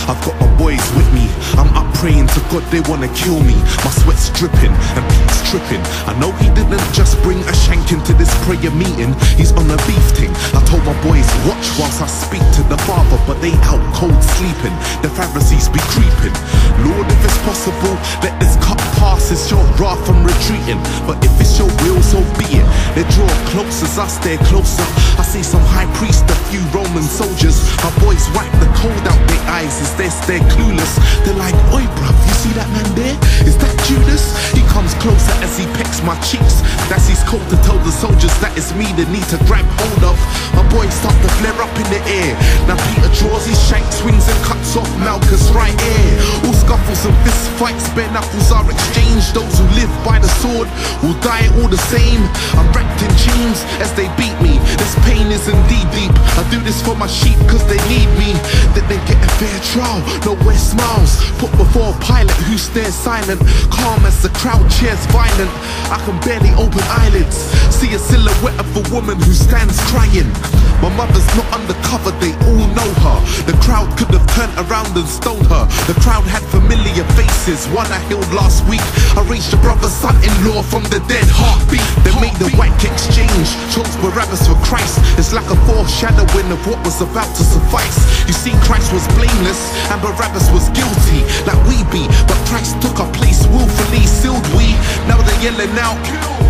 I've got my boys with me. I'm up praying to God, they wanna kill me. My sweat's dripping and Pete's tripping. I know he didn't just bring a shank into this prayer meeting. He's on a beef thing. I told my boys, watch whilst I speak to the Father, but they out cold sleeping. The Pharisees be creeping. Lord, if it's possible, let this cup pass. It's your wrath, I'm retreating. But if it's your will, so be it. They draw close as I stare closer. I see some high priest, a few Roman soldiers. My boys wipe the cold out their eyes as they're clueless. They're like, oi bruv, you see that man there? Is that Judas? He comes closer as he pecks my cheeks. That's his code to tell the soldiers that it's me they need to grab hold of. My boys start to flare up in the air. Now Peter draws his shank, swings and cuts off Malchus' right ear. All scuffles and fist fights, bare knuckles are exchanged. Those who live by the sword will die all the same. I'm wrapped in chains as they beat me. This pain is indeed deep. I do this for my sheep cause they need me. That they get a fair trial, nowhere smiles. Put before a Pilate who stares silent, calm as the crowd cheers violent. I can barely open eyelids, see a silhouette of a woman who stands crying. My mother's not undercover, they all know her. The crowd could have turned around and stoned her. The crowd had familiar faces, one I healed last week. I raised your brother's son-in-law from the dead, heartbeat. They made the white exchange, chose Barabbas for Christ. It's like a foreshadowing of what was about to suffice. You see, Christ was blameless and Barabbas was guilty, like we be. But Christ took our place willfully, sealed we. Now they're yelling out,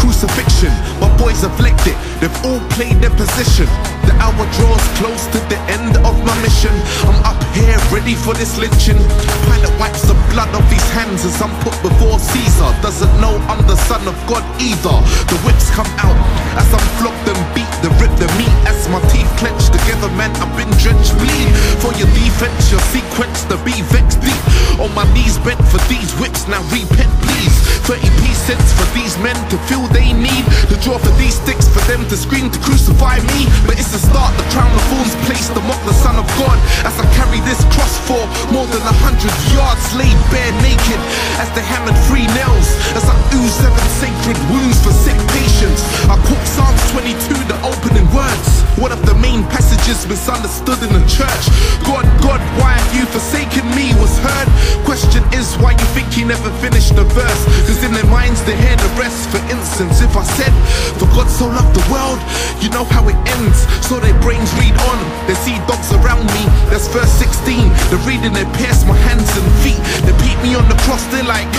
crucifixion. My boys have licked it, they've all played their position. The hour draws close to the end of my mission. I'm up here ready for this lynching. Pilate wipes the blood off his hands as I'm put before Caesar. Doesn't know I'm the son of God either. The whips come out as I'm flogged and beat. They rip the meat as my teeth clench together, man. I've been drenched, bleed. For your defense, your sequence to be vexed deep. On my knees bent for these whips, now repent please. 30p cents for these men to feel they need. To draw for these sticks for them to scream to crucify me. But it's the start, the crown of thorns placed to mock the Son of God. As I carry this cross for more than 100 yards, laid bare naked as they hammered 3 nails. As I ooze 7 sacred wounds for sick patients. I quote Psalms 22, the opening words. One of the main passages misunderstood in the church. God, God, why have you forsaken me? Was heard. Question is why you think he never finished the verse. Cause in their minds they hear the rest. For instance, if I said, for God so loved the world, you know how it ends. So their brains read on. They see dogs around me. That's verse 16. They're reading, they pierce my hands and feet. They beat me on the cross, they're like.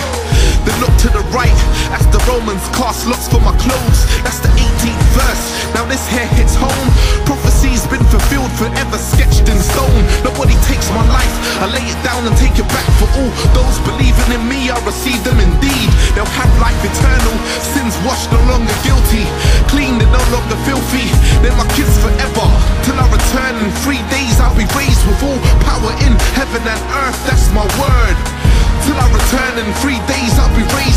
They look to the right as the Romans cast lots for my clothes. That's the 18th verse. Now this here hits home. Prophecy's been fulfilled, forever sketched in stone. Nobody takes my life, I lay it down and take it back. For all those believing in me, I receive them indeed. They'll have life eternal, sins washed, no longer guilty. Clean, they're no longer filthy. They're my kids forever, till I return. In 3 days I'll be raised with all power in heaven and earth. That's my word. Till I return in 3 days I'll be raised